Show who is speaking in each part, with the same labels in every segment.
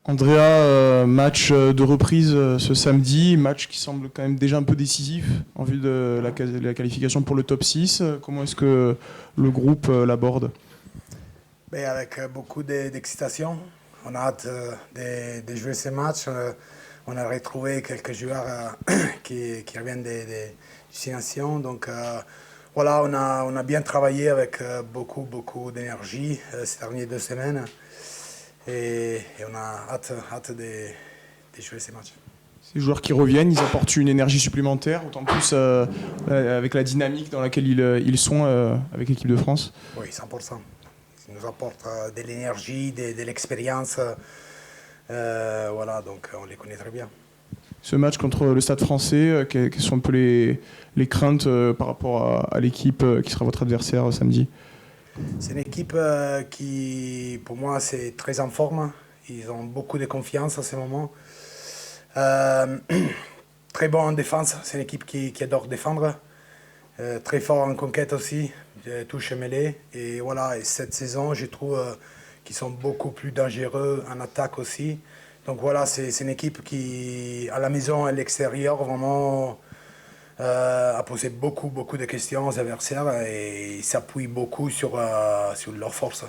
Speaker 1: Andrea, match de reprise ce samedi, match qui semble quand même déjà un peu décisif en vue de la qualification pour le top 6. Comment est-ce que le groupe l'aborde?
Speaker 2: Avec beaucoup d'excitation. On a hâte de jouer ce match. On a retrouvé quelques joueurs qui reviennent des destinations. Donc voilà, on a bien travaillé avec beaucoup d'énergie ces dernières 2 semaines. Et on a hâte de jouer ces matchs.
Speaker 1: Ces joueurs qui reviennent, ils apportent une énergie supplémentaire, autant plus avec la dynamique dans laquelle ils sont avec l'équipe de France.
Speaker 2: Oui, 100%. Ils nous apportent de l'énergie, de l'expérience. Voilà, donc on les connaît très bien.
Speaker 1: Ce match contre le Stade français, quelles sont un peu les craintes par rapport à l'équipe qui sera votre adversaire samedi?
Speaker 2: C'est une équipe qui, pour moi, c'est très en forme. Ils ont beaucoup de confiance à ce moment. Très bon en défense. C'est une équipe qui adore défendre. Très fort en conquête aussi, touche et mêlée. Et voilà, et cette saison, je trouve qu'ils sont beaucoup plus dangereux en attaque aussi. Donc voilà, c'est une équipe qui, à la maison et à l'extérieur, vraiment a posé beaucoup de questions aux adversaires et s'appuie beaucoup sur leur force.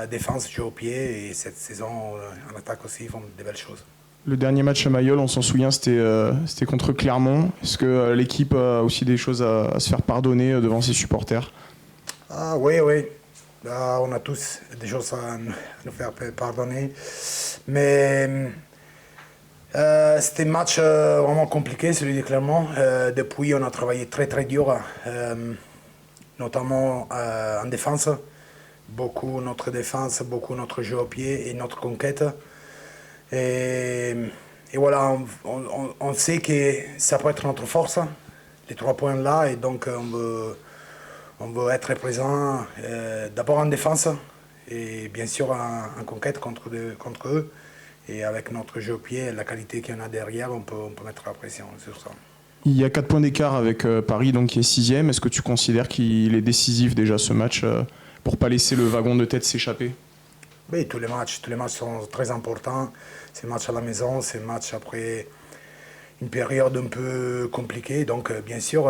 Speaker 2: Défense, jeu au pied, et cette saison, en attaque aussi, ils font de belles choses.
Speaker 1: Le dernier match à Mayol, on s'en souvient, c'était contre Clermont. Est-ce que l'équipe a aussi des choses à se faire pardonner devant ses supporters?
Speaker 2: Ah oui. On a tous des choses à nous faire pardonner. Mais c'était un match vraiment compliqué, celui de Clermont. Depuis, on a travaillé très dur, notamment en défense. Beaucoup notre défense, beaucoup notre jeu au pied et notre conquête. Et voilà, on sait que ça peut être notre force, les 3 points là, et donc on veut être présent d'abord en défense et bien sûr en conquête contre eux. Et avec notre jeu au pied et la qualité qu'il y en a derrière, on peut mettre la pression sur ça.
Speaker 1: Il y a 4 points d'écart avec Paris, donc qui est 6e. Est-ce que tu considères qu'il est décisif déjà ce match pour ne pas laisser le wagon de tête s'échapper?
Speaker 2: Oui, tous les matchs sont très importants. C'est un match à la maison, c'est un match après une période un peu compliquée. Donc bien sûr,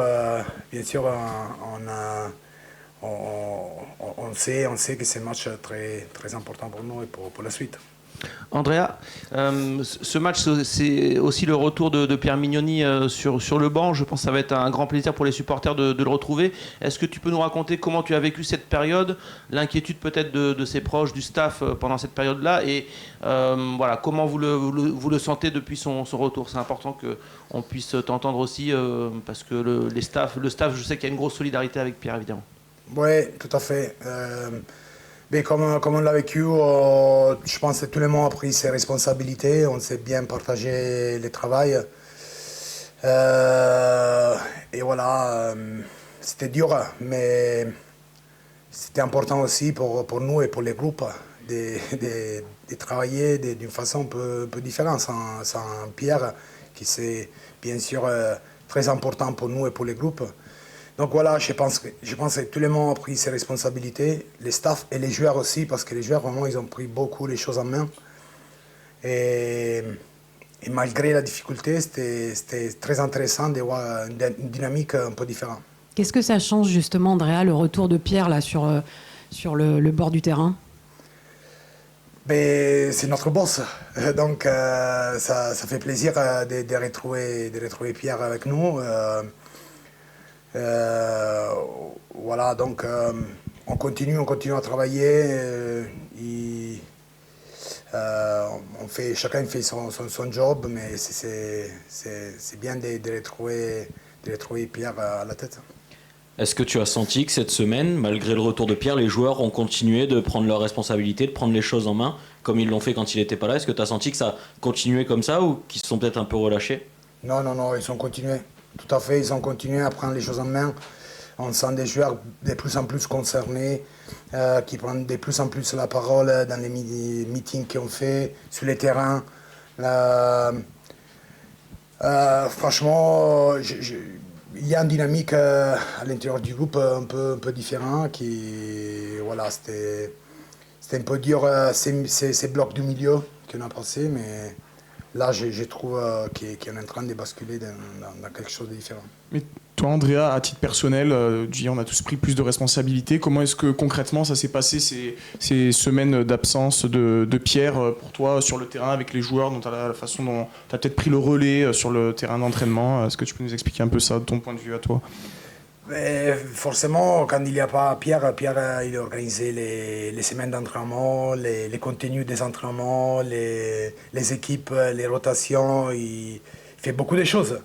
Speaker 2: on sait que c'est un match très important pour nous et pour la suite.
Speaker 3: Andrea, ce match, c'est aussi le retour de Pierre Mignoni sur le banc. Je pense que ça va être un grand plaisir pour les supporters de le retrouver. Est-ce que tu peux nous raconter comment tu as vécu cette période, l'inquiétude peut-être de ses proches, du staff pendant cette période-là, et voilà, comment vous le sentez depuis son retour? C'est important qu'on puisse t'entendre aussi, parce que le staff, je sais qu'il y a une grosse solidarité avec Pierre, évidemment.
Speaker 2: Oui, tout à fait. Mais comme on l'a vécu, je pense que tout le monde a pris ses responsabilités, on s'est bien partagé le travail. Et voilà, c'était dur, mais c'était important aussi pour nous et pour les groupes de travailler d'une façon un peu différente, sans Pierre, qui c'est bien sûr très important pour nous et pour les groupes. Donc voilà, je pense que tout le monde a pris ses responsabilités, les staffs et les joueurs aussi, parce que les joueurs, vraiment, ils ont pris beaucoup les choses en main. Et malgré la difficulté, c'était très intéressant de voir une dynamique un peu différente.
Speaker 4: Qu'est-ce que ça change justement, Andrea, le retour de Pierre là, sur le bord du terrain?
Speaker 2: C'est notre boss, donc ça fait plaisir de retrouver Pierre avec nous. Voilà, donc on continue à travailler. Chacun fait son job, mais c'est bien de retrouver Pierre à la tête.
Speaker 5: Est-ce que tu as senti que cette semaine, malgré le retour de Pierre, les joueurs ont continué de prendre leurs responsabilités, de prendre les choses en main, comme ils l'ont fait quand il n'était pas là? Est-ce que tu as senti que ça continuait comme ça ou qu'ils se sont peut-être un peu relâchés?
Speaker 2: Non, ils ont continué. Tout à fait, ils ont continué à prendre les choses en main. On sent des joueurs de plus en plus concernés, qui prennent de plus en plus la parole dans les meetings qu'on fait, sur les terrains. Franchement, il y a une dynamique à l'intérieur du groupe un peu différente. Voilà, c'était un peu dur, ces blocs du milieu qu'on a passé, mais là, je trouve qu'on est en train de basculer dans quelque chose de différent.
Speaker 1: Mais toi, Andrea, à titre personnel, on a tous pris plus de responsabilités. Comment est-ce que concrètement ça s'est passé ces semaines d'absence de Pierre pour toi sur le terrain avec les joueurs, la façon dont tu as peut-être pris le relais sur le terrain d'entraînement? Est-ce que tu peux nous expliquer un peu ça de ton point de vue à toi?
Speaker 2: Mais forcément, quand il n'y a pas Pierre, il organisait les semaines d'entraînement, les contenus des entraînements, les équipes, les rotations, il fait beaucoup de choses.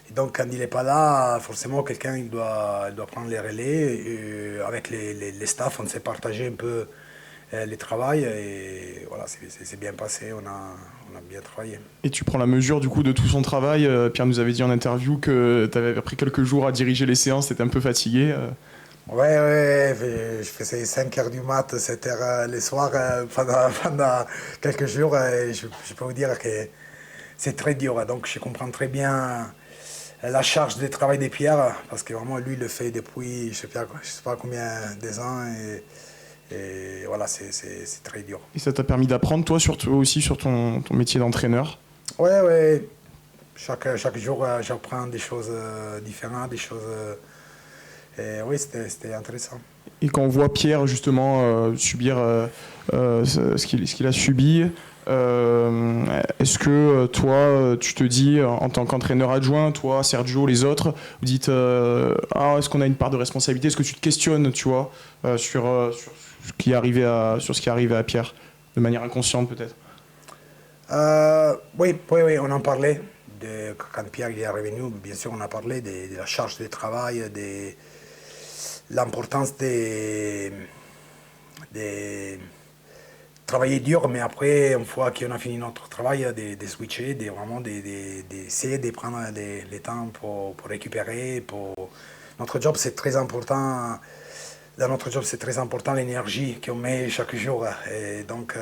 Speaker 2: Et donc quand il n'est pas là, forcément quelqu'un il doit prendre les relais. Et avec les staffs, on s'est partagé un peu les travails et voilà, c'est bien passé, on a bien travaillé.
Speaker 1: Et tu prends la mesure du coup de tout son travail. Pierre nous avait dit en interview que tu avais pris quelques jours à diriger les séances, tu étais un peu fatigué.
Speaker 2: Ouais, je faisais 5 heures du mat, 7 heures le soir pendant quelques jours. Et je peux vous dire que c'est très dur. Donc je comprends très bien la charge de travail de Pierre, parce que vraiment lui il le fait depuis je sais pas combien des ans. Et voilà, c'est très dur.
Speaker 1: Et ça t'a permis d'apprendre, toi, aussi sur ton métier d'entraîneur?
Speaker 2: Ouais. Chaque jour, j'apprends des choses différentes, des choses... et oui, c'était intéressant.
Speaker 1: Et quand on voit Pierre, justement, subir ce qu'il a subi, est-ce que toi, tu te dis, en tant qu'entraîneur adjoint, toi, Sergio, les autres, vous dites est-ce qu'on a une part de responsabilité? Est-ce que tu te questionnes, tu vois, sur ce qui est arrivé à Pierre, de manière inconsciente peut-être?
Speaker 2: Oui, on en parlait. Quand Pierre est revenu, bien sûr, on a parlé de la charge de travail, de l'importance de travailler dur, mais après, une fois qu'on a fini notre travail, de switcher, d'essayer de prendre le temps pour récupérer. Notre job, c'est très important. Dans notre job, c'est très important l'énergie qu'on met chaque jour. Et donc,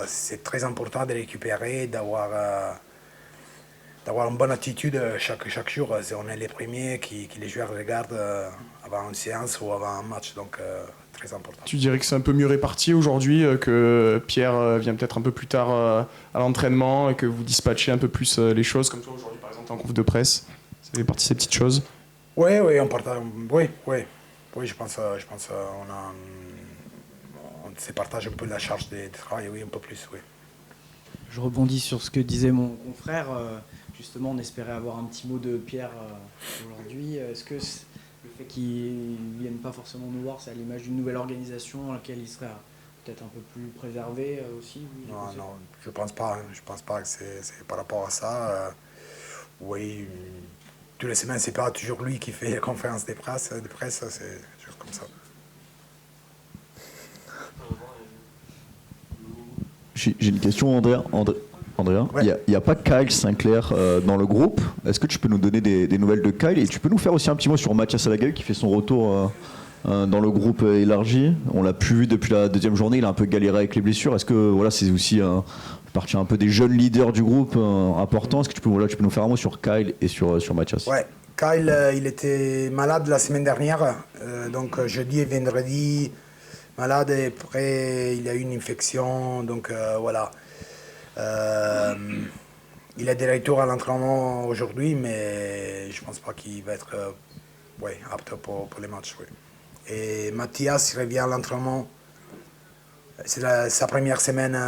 Speaker 2: c'est très important de récupérer, d'avoir une bonne attitude chaque jour. On est les premiers qui les joueurs regardent avant une séance ou avant un match. Donc, très important.
Speaker 1: Tu dirais que c'est un peu mieux réparti aujourd'hui, que Pierre vient peut-être un peu plus tard à l'entraînement et que vous dispatchez un peu plus les choses, comme toi aujourd'hui, par exemple, en conf de presse? Ça fait partie de ces petites choses?
Speaker 2: Oui, on partage. Oui, je pense on se partage un peu la charge de travail, oui, un peu plus, oui.
Speaker 6: Je rebondis sur ce que disait mon confrère. Justement, on espérait avoir un petit mot de Pierre aujourd'hui. Est-ce que le fait qu'il ne vienne pas forcément nous voir, c'est à l'image d'une nouvelle organisation dans laquelle il serait peut-être un peu plus préservé aussi?
Speaker 2: Non, je pense pas. Je pense pas que c'est par rapport à ça. Oui, tous les semaines, c'est pas toujours lui qui fait les conférences de presse, c'est juste comme ça.
Speaker 7: J'ai une question, Andrea.
Speaker 2: Ouais.
Speaker 7: Il n'y a pas Kyle Sinclair dans le groupe. Est-ce que tu peux nous donner des nouvelles de Kyle? Et tu peux nous faire aussi un petit mot sur Mathias Alagaï qui fait son retour dans le groupe élargi. On l'a plus vu depuis la deuxième journée, il a un peu galéré avec les blessures. Est-ce que voilà, c'est aussi partie un peu des jeunes leaders du groupe importants? Est-ce que tu peux nous faire un mot sur Kyle et sur Mathias?
Speaker 2: Ouais, Kyle, il était malade la semaine dernière, donc jeudi et vendredi, malade, et après il a eu une infection, donc voilà. Il est de retour à l'entraînement aujourd'hui, mais je ne pense pas qu'il va être apte pour les matchs. Oui. Et Mathias, il revient à l'entraînement. C'est sa première semaine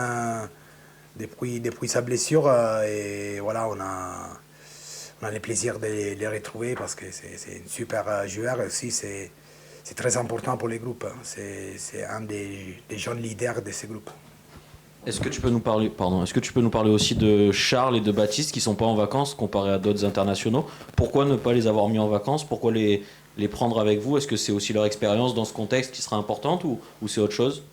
Speaker 2: depuis sa blessure. Et voilà, on a le plaisir de les retrouver parce que c'est un super joueur. Aussi, c'est très important pour les groupes. C'est un des jeunes leaders de ces groupes.
Speaker 5: Est-ce que tu peux nous parler aussi de Charles et de Baptiste qui ne sont pas en vacances comparé à d'autres internationaux? Pourquoi ne pas les avoir mis en vacances? Pourquoi les prendre avec vous? Est-ce que c'est aussi leur expérience dans ce contexte qui sera importante ou c'est autre chose?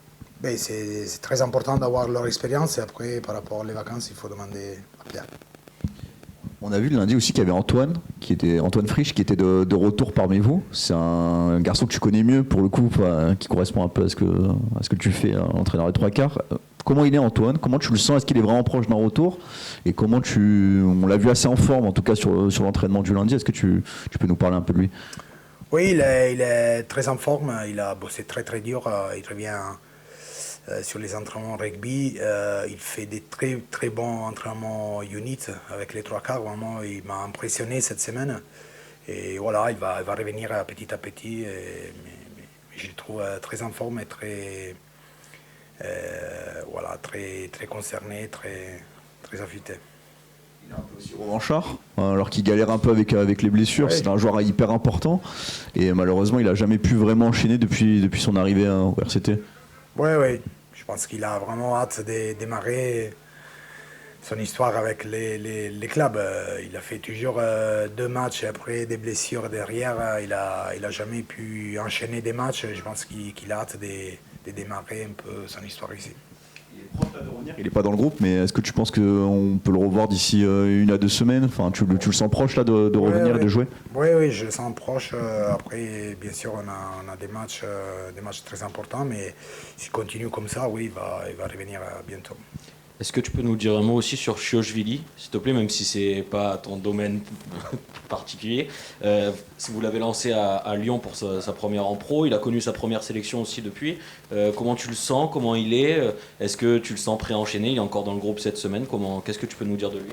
Speaker 2: Ben, c'est très important d'avoir leur expérience et après par rapport aux vacances il faut demander à Pierre.
Speaker 7: On a vu le lundi aussi qu'il y avait Antoine Frisch qui était de retour parmi vous. C'est un garçon que tu connais mieux pour le coup, qui correspond un peu à ce que tu fais, entraîneur des trois quarts. Comment il est Antoine? Comment tu le sens? Est-ce qu'il est vraiment proche d'un retour? Et comment on l'a vu assez en forme en tout cas sur l'entraînement du lundi. Est-ce que tu peux nous parler un peu de lui?
Speaker 2: Oui, il est très en forme. Il a bossé très très dur. Il revient sur les entraînements rugby. Il fait des très très bons entraînements unit avec les 3 quarts. Vraiment, il m'a impressionné cette semaine. Et voilà, il va revenir petit à petit. Mais je le trouve très en forme et très, très concerné, très affûté.
Speaker 7: Il est un peu aussi revanchard, alors qu'il galère un peu avec les blessures.
Speaker 2: Ouais.
Speaker 7: C'est un joueur hyper important. Et malheureusement, il n'a jamais pu vraiment enchaîner depuis son arrivée au RCT.
Speaker 2: Oui, je pense qu'il a vraiment hâte de démarrer son histoire avec les clubs. Il a fait toujours 2 matchs après des blessures derrière. Il a jamais pu enchaîner des matchs. Je pense qu'il a hâte de démarrer un peu son histoire ici.
Speaker 7: Il n'est pas dans le groupe, mais est-ce que tu penses qu'on peut le revoir d'ici 1 à 2 semaines? Enfin, tu le sens proche là de revenir et de jouer?
Speaker 2: Oui, je le sens proche. Après, bien sûr, on a des matchs très importants, mais s'il continue comme ça, oui, il va revenir bientôt.
Speaker 5: Est-ce que tu peux nous dire un mot aussi sur Chiochvili, s'il te plaît, même si c'est pas ton domaine particulier. Si vous l'avez lancé à Lyon pour sa première en pro, il a connu sa première sélection aussi depuis. Comment tu le sens? Comment il est? Est-ce que tu le sens prêt à enchaîner? Il est encore dans le groupe cette semaine. Qu'est-ce que tu peux nous dire de lui?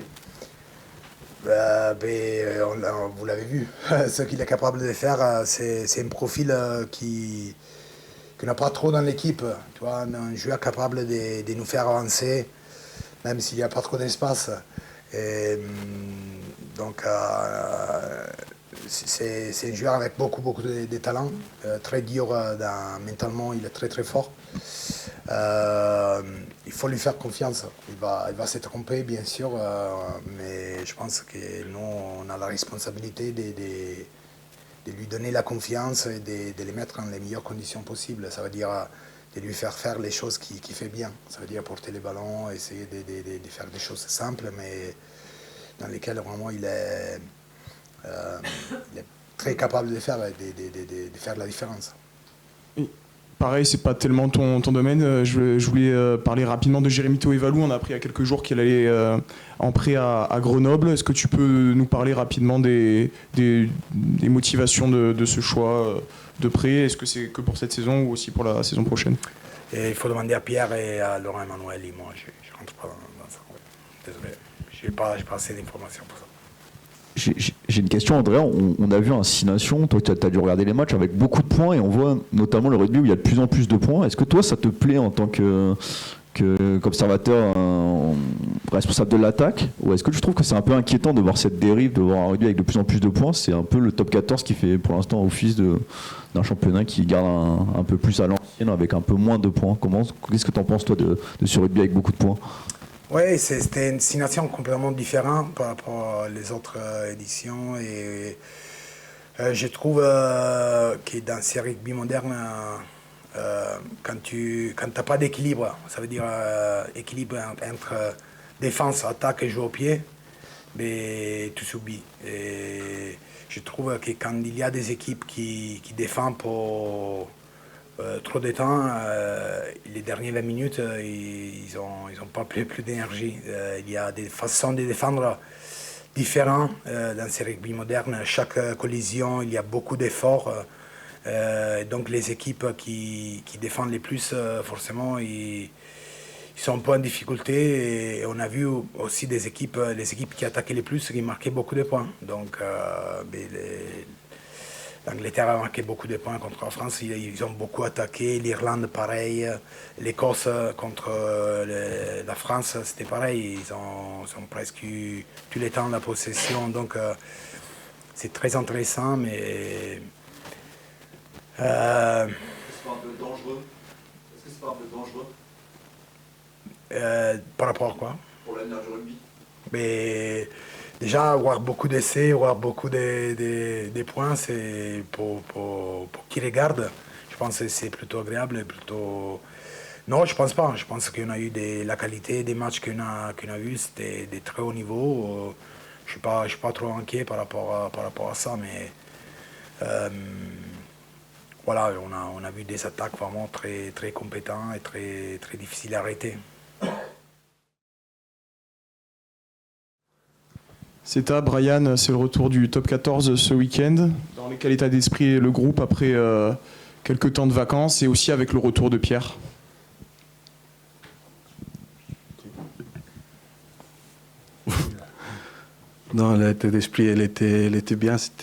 Speaker 2: Vous l'avez vu, ce qu'il est capable de faire, c'est un profil qui n'a pas trop dans l'équipe. Tu vois, un joueur capable de nous faire avancer, même s'il n'y a pas trop d'espace. Donc, c'est un joueur avec beaucoup de talent, très dur, mentalement, il est très très fort. Il faut lui faire confiance. Il va se tromper, bien sûr, mais je pense que nous, on a la responsabilité de lui donner la confiance et de les mettre dans les meilleures conditions possibles. Ça veut dire de lui faire les choses qu'il fait bien. Ça veut dire porter les ballons, essayer de faire des choses simples, mais dans lesquelles vraiment il est très capable de faire la différence.
Speaker 1: Pareil, c'est pas tellement ton domaine. Je voulais parler rapidement de Jérémy Toevalou. On a appris il y a quelques jours qu'il allait en prêt à Grenoble. Est-ce que tu peux nous parler rapidement des motivations de ce choix de prêt? Est-ce que c'est que pour cette saison ou aussi pour la saison prochaine?
Speaker 2: Et il faut demander à Pierre et à Laurent Emmanuel. Et moi, je ne rentre pas dans ça. Ouais. Désolé, je n'ai pas assez d'informations pour ça.
Speaker 7: J'ai une question, Andrea. On a vu un 6 Nations, toi tu as dû regarder les matchs avec beaucoup de points et on voit notamment le rugby où il y a de plus en plus de points. Est-ce que toi ça te plaît en tant qu'observateur, responsable de l'attaque, ou est-ce que tu trouves que c'est un peu inquiétant de voir cette dérive, de voir un rugby avec de plus en plus de points? C'est un peu le top 14 qui fait pour l'instant office d'un championnat qui garde un peu plus à l'ancienne avec un peu moins de points. Qu'est-ce que tu en penses toi de ce rugby avec beaucoup de points?
Speaker 2: Oui, c'était une situation complètement différente par rapport aux autres éditions. Et je trouve que dans ces rugby modernes, quand tu n'as pas d'équilibre, ça veut dire équilibre entre défense, attaque et jeu au pied, mais tu subis. Et je trouve que quand il y a des équipes qui défendent pour trop de temps, les dernières 20 minutes, ils ont pas plus d'énergie. Il y a des façons de défendre différentes dans ces rugby modernes. Chaque collision, il y a beaucoup d'efforts. Donc les équipes qui défendent les plus, forcément, ils sont un peu en difficulté. Et on a vu aussi les équipes qui attaquaient les plus, qui marquaient beaucoup de points. Donc l'Angleterre a marqué beaucoup de points contre la France, ils ont beaucoup attaqué, l'Irlande pareil, l'Écosse contre la France c'était pareil, ils ont presque eu tout le temps la possession, donc c'est très intéressant, mais...
Speaker 5: Est-ce que c'est pas un peu dangereux? Est-ce que c'est pas un peu dangereux?
Speaker 2: Par rapport à quoi?
Speaker 5: Pour l'avenir du rugby.
Speaker 2: Mais déjà, avoir beaucoup d'essais, avoir beaucoup de points, c'est pour qui regarde, je pense que c'est plutôt agréable. Non, je pense pas. Je pense qu'on a eu la qualité des matchs qu'on a vus, c'était de très haut niveau. Je suis pas trop inquiet par rapport à ça, mais voilà, on a vu des attaques vraiment très, très compétentes et très, très difficiles à arrêter.
Speaker 1: C'est à Brian, c'est le retour du top 14 ce week-end. Dans quel état d'esprit est le groupe après quelques temps de vacances et aussi avec le retour de Pierre?
Speaker 8: Non, l'état d'esprit, elle était bien. Cette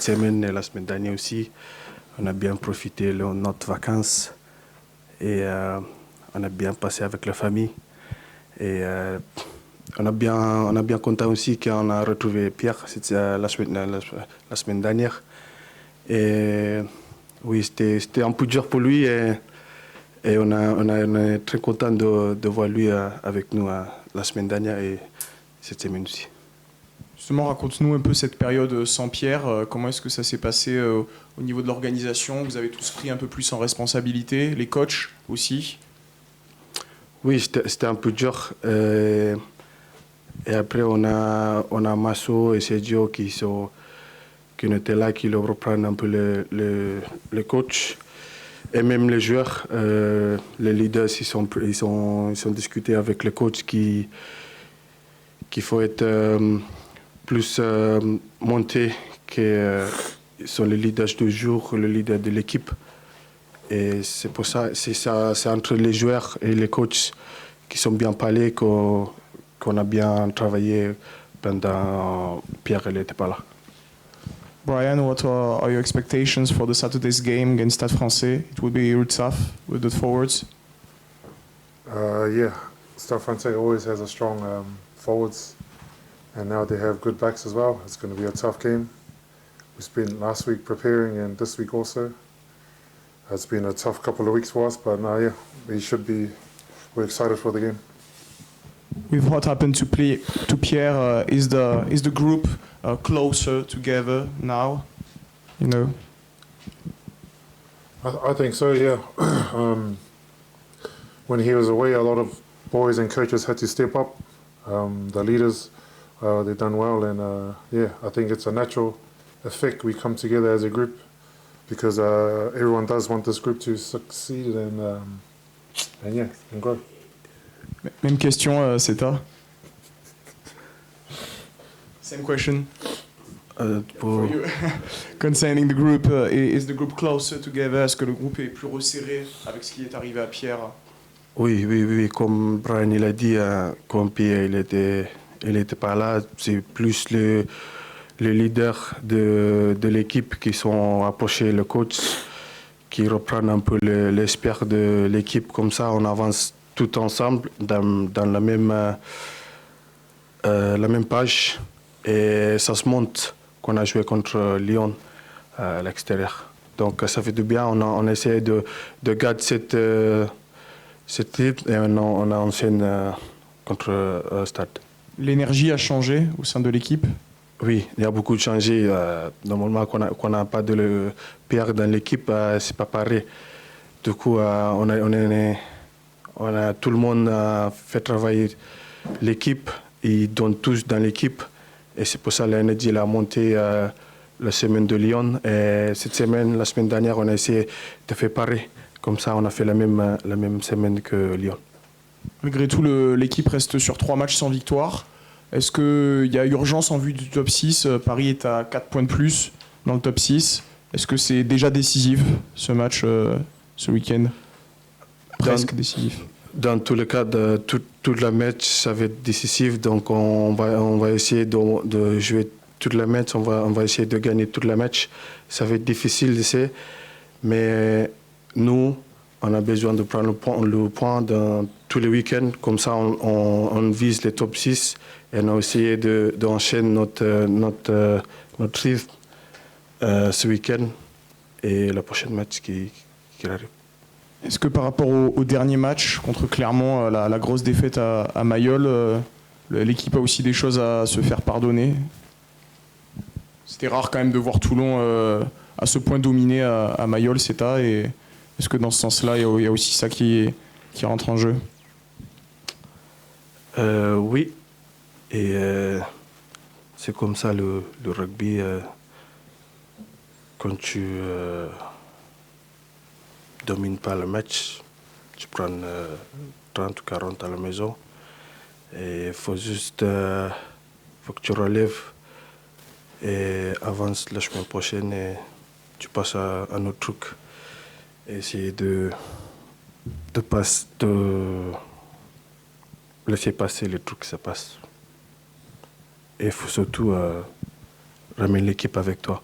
Speaker 8: semaine et la semaine dernière aussi, on a bien profité de notre vacances et on a bien passé avec la famille. Et on a bien content aussi qu'on a retrouvé Pierre la semaine dernière. Et oui, c'était un peu dur pour lui et on est très content de voir lui avec nous la semaine dernière et cette semaine aussi.
Speaker 1: Justement, raconte-nous un peu cette période sans Pierre. Comment est-ce que ça s'est passé au niveau de l'organisation? Vous avez tous pris un peu plus en responsabilité, les coachs aussi?
Speaker 8: Oui, c'était un peu dur. Et après, on a Masso et Sergio qui étaient là, qui leur reprennent un peu le coach. Et même les joueurs, les leaders, ils ont discuté avec le coach qu'il faut être plus monté que sont les leaders du jour, le leader de l'équipe. Et c'est pour ça, c'est entre les joueurs et les coachs qui sont bien parlés qu'on a bien travaillé pendant Pierre n'était pas là.
Speaker 1: Brian, what are your expectations for the Saturday's game against Stade Français? It will be tough with the forwards.
Speaker 9: Yeah, Stade Français always has a strong forwards, and now they have good backs as well. It's going to be a tough game. We spent last week preparing and this week also. It's been a tough couple of weeks for us, but now, yeah, we're excited for the game.
Speaker 1: With what happened to Pierre, is the group closer together now? You know.
Speaker 9: I think so, yeah. When he was away, a lot of boys and coaches had to step up. The leaders, they've done well, and yeah, I think it's a natural effect. We come together as a group because everyone does want this group to succeed and yeah, and grow.
Speaker 1: Même question, Seta. Same question. For you. Concerning the group, is the group closer together? Est-ce que le groupe est plus resserré avec ce qui est arrivé à Pierre?
Speaker 8: Oui. Comme Brian il a dit, comme Pierre il était pas là, c'est plus le leader de l'équipe qui sont approchés le coach, qui reprennent un peu l'esprit de l'équipe. Comme ça, on avance tout ensemble dans la même page et ça se montre qu'on a joué contre Lyon à l'extérieur. Donc ça fait du bien, on essaie de garder cette rythme et on enchaîne contre Stade.
Speaker 1: L'énergie a changé au sein de l'équipe?
Speaker 8: Oui, il y a beaucoup de changements. Normalement, qu'on n'a pas de Pierre dans l'équipe, c'est pas pareil. Du coup, tout le monde a fait travailler l'équipe, ils donnent tous dans l'équipe et c'est pour ça que l'énergie a monté la semaine de Lyon et cette semaine, la semaine dernière, on a essayé de faire pareil. Comme ça, on a fait la même semaine que Lyon.
Speaker 1: Malgré tout, l'équipe reste sur 3 matchs sans victoire. Est-ce qu'il y a urgence en vue du top 6? Paris est à 4 points de plus dans le top 6. Est-ce que c'est déjà décisif ce match ce week-end? Presque décisif.
Speaker 8: Dans tous les cas, tout le match, ça va être décisif. Donc on va essayer de jouer tout le match. On va essayer de gagner tout le match. Ça va être difficile, je sais. Mais nous, on a besoin de prendre le point dans tous les week-ends. Comme ça, on vise les top 6. Et on a essayé d'enchaîner notre rythme ce week-end et le prochain match qui arrive.
Speaker 1: Est-ce que par rapport au dernier match contre Clermont, la grosse défaite à Mayol, l'équipe a aussi des choses à se faire pardonner? C'était rare quand même de voir Toulon à ce point dominer à Mayol, CETA. Et est-ce que dans ce sens-là, il y a aussi ça qui rentre en jeu?
Speaker 8: Oui. Et c'est comme ça le rugby. Quand tu domines pas le match, tu prends 30 ou 40 à la maison. Et il faut juste faut que tu relèves et avance la semaine prochaine et tu passes à un autre truc. Et essayer de laisser passer les trucs, ça passe. il faut surtout ramener l'équipe avec toi.